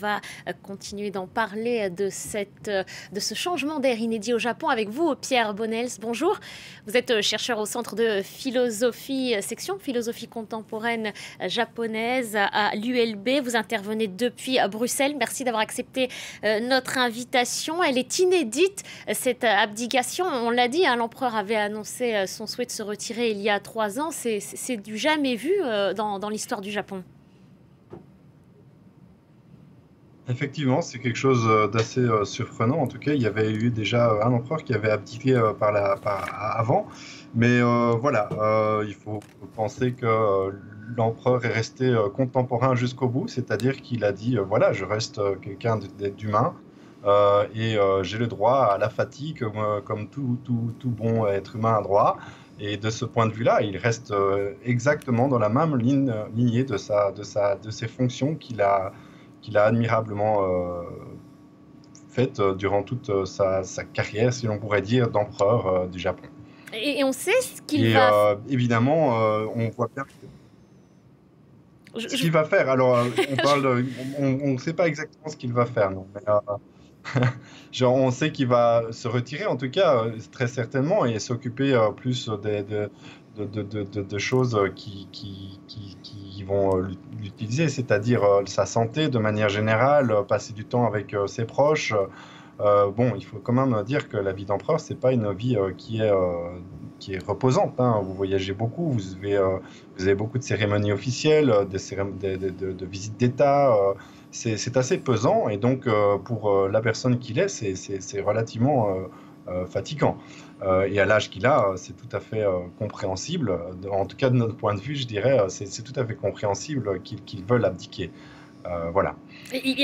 va continuer d'en parler de ce changement d'air inédit au Japon avec vous, Pierre Bonnels. Bonjour. Vous êtes chercheur au Centre de philosophie, section philosophie contemporaine japonaise à l'ULB. Vous intervenez depuis Bruxelles. Merci d'avoir accepté notre invitation. Elle est inédite, cette abdication. On l'a dit, hein, l'empereur avait annoncé son souhait de se retirer il y a 3 ans. C'est du jamais vu dans l'histoire du Japon. Effectivement, c'est quelque chose d'assez surprenant. En tout cas, il y avait eu déjà un empereur qui avait abdiqué avant. Mais voilà, il faut penser que l'empereur est resté contemporain jusqu'au bout, c'est-à-dire qu'il a dit, voilà, je reste quelqu'un d'humain et j'ai le droit à la fatigue comme tout bon être humain a droit. Et de ce point de vue-là, il reste exactement dans la même lignée de ses fonctions qu'il a admirablement faite durant toute sa carrière, si l'on pourrait dire, d'empereur du Japon. Et on sait ce qu'il va... évidemment, on voit bien ce qu'il va faire. Alors, on ne sait pas exactement ce qu'il va faire, non, mais, genre, on sait qu'il va se retirer, en tout cas, très certainement, et s'occuper plus de choses qui vont l'utiliser, c'est-à-dire sa santé de manière générale, passer du temps avec ses proches. Bon, il faut quand même dire que la vie d'empereur, c'est pas une vie qui est reposante, hein. Vous voyagez beaucoup, vous avez beaucoup de cérémonies officielles, de visites d'État. C'est assez pesant, et donc pour la personne qu'il est, c'est relativement fatigant. Et à l'âge qu'il a, c'est tout à fait compréhensible. En tout cas, de notre point de vue, je dirais, c'est tout à fait compréhensible qu'ils veulent abdiquer. Voilà.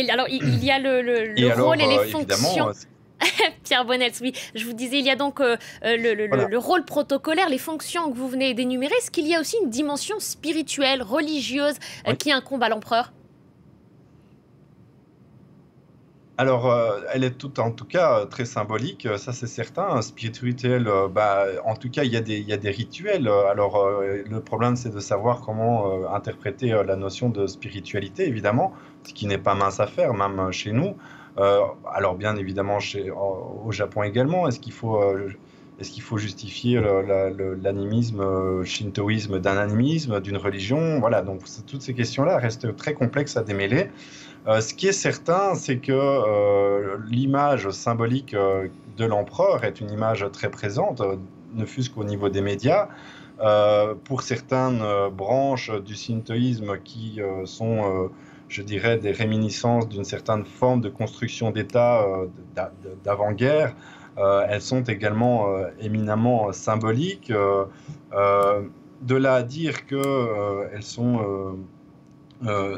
Alors, il y a le rôle et les fonctions. Pierre Bonnels, oui, je vous disais, il y a donc le rôle protocolaire, les fonctions que vous venez d'énumérer. Est-ce qu'il y a aussi une dimension spirituelle, religieuse, qui incombe à l'empereur ? Alors, elle est en tout cas très symbolique, ça c'est certain, spirituelle. En tout cas, il y a des rituels. Alors, le problème, c'est de savoir comment interpréter la notion de spiritualité, évidemment, ce qui n'est pas mince à faire, même chez nous. Alors, bien évidemment, au Japon également, est-ce qu'il faut justifier l'animisme, le shintoïsme d'un animisme, d'une religion? Voilà, donc toutes ces questions-là restent très complexes à démêler. Ce qui est certain, c'est que l'image symbolique de l'empereur est une image très présente, ne fût-ce qu'au niveau des médias. Pour certaines branches du shintoïsme qui sont, je dirais, des réminiscences d'une certaine forme de construction d'État d'avant-guerre, elles sont également éminemment symboliques. De là à dire qu'elles sont...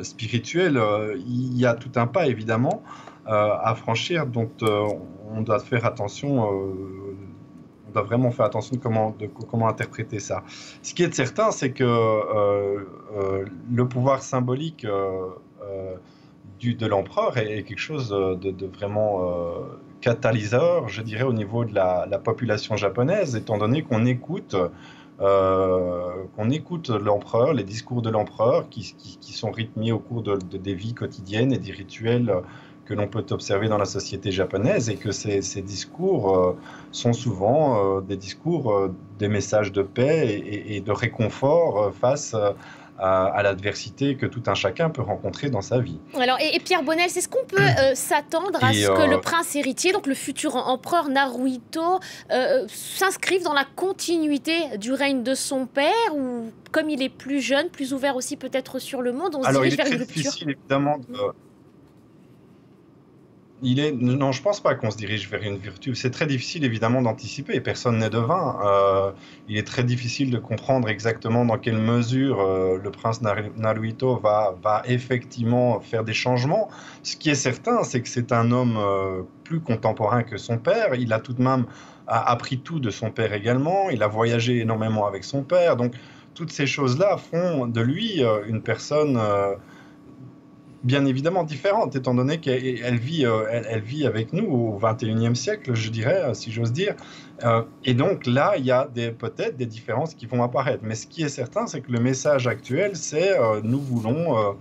spirituelle, il y a tout un pas évidemment à franchir, donc on doit faire attention, on doit vraiment faire attention de comment interpréter ça. Ce qui est certain, c'est que le pouvoir symbolique de l'empereur est quelque chose de vraiment catalyseur, je dirais, au niveau de la population japonaise, étant donné qu'on écoute l'empereur, les discours de l'empereur qui sont rythmés au cours des vies quotidiennes et des rituels que l'on peut observer dans la société japonaise, et que ces discours sont souvent des discours, des messages de paix et de réconfort face à l'adversité que tout un chacun peut rencontrer dans sa vie. Alors, et Pierre Bonnels, est-ce qu'on peut s'attendre à ce que le prince héritier, donc le futur empereur Naruhito, s'inscrive dans la continuité du règne de son père, ou comme il est plus jeune, plus ouvert aussi peut-être sur le monde, on se dirige vers une rupture? Alors, il est très difficile évidemment Non, je pense pas qu'on se dirige vers une vertu. C'est très difficile évidemment d'anticiper, personne n'est devin. Il est très difficile de comprendre exactement dans quelle mesure le prince Naruhito va effectivement faire des changements. Ce qui est certain, c'est que c'est un homme plus contemporain que son père. Il a tout de même appris tout de son père également. Il a voyagé énormément avec son père. Donc toutes ces choses-là font de lui une personne bien évidemment différente, étant donné qu'elle vit avec nous au XXIe siècle, je dirais, si j'ose dire. Et donc là, il y a peut-être des différences qui vont apparaître. Mais ce qui est certain, c'est que le message actuel, c'est nous voulons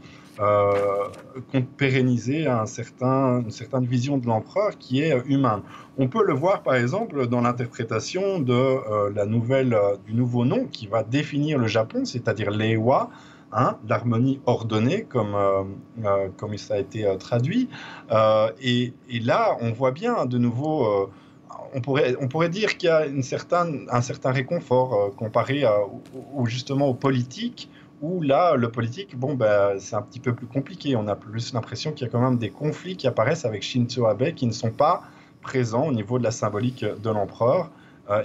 pérenniser une certaine vision de l'empereur qui est humaine. On peut le voir par exemple dans l'interprétation de du nouveau nom qui va définir le Japon, c'est-à-dire l'Eiwa, hein, l'harmonie ordonnée, comme ça a été traduit. Et là, on voit bien de nouveau, on pourrait dire qu'il y a un certain réconfort comparé justement aux politiques, où là, le politique, bon, ben, c'est un petit peu plus compliqué. On a plus l'impression qu'il y a quand même des conflits qui apparaissent avec Shinzo Abe qui ne sont pas présents au niveau de la symbolique de l'empereur.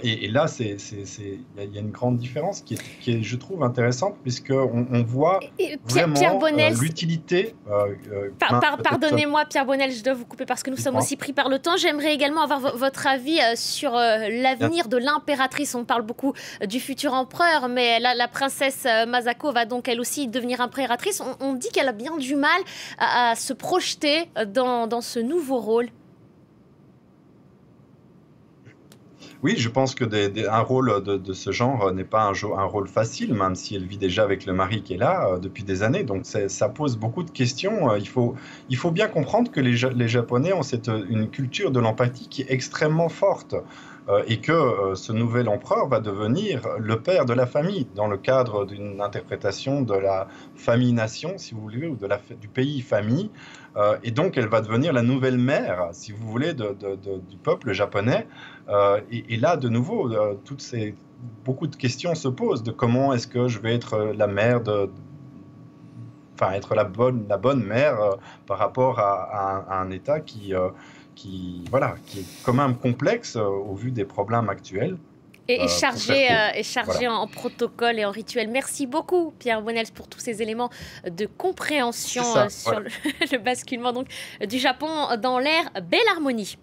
Et là, il y a une grande différence qui est, je trouve, intéressante, puisqu'on voit Pierre vraiment Bonnels, l'utilité. Pardonnez-moi, Pierre Bonnels, je dois vous couper parce que nous sommes aussi pris par le temps. J'aimerais également avoir votre avis sur l'avenir de l'impératrice. On parle beaucoup du futur empereur, mais la princesse Masako va donc elle aussi devenir impératrice. On dit qu'elle a bien du mal à se projeter dans ce nouveau rôle. Oui, je pense que un rôle de ce genre n'est pas un rôle facile, même si elle vit déjà avec le mari qui est là depuis des années. Donc ça pose beaucoup de questions. Il faut bien comprendre que les Japonais ont une culture de l'empathie qui est extrêmement forte. Et que ce nouvel empereur va devenir le père de la famille, dans le cadre d'une interprétation de la famille-nation, si vous voulez, ou du pays-famille. Et donc, elle va devenir la nouvelle mère, si vous voulez, du peuple japonais. Et là, de nouveau, beaucoup de questions se posent de comment est-ce que je vais être la mère enfin, être la bonne mère par rapport à un État qui est quand même complexe au vu des problèmes actuels. Et chargé, voilà. en protocole et en rituel. Merci beaucoup, Pierre Bonnels, pour tous ces éléments de compréhension sur le basculement donc, du Japon dans l'ère Belle Harmonie.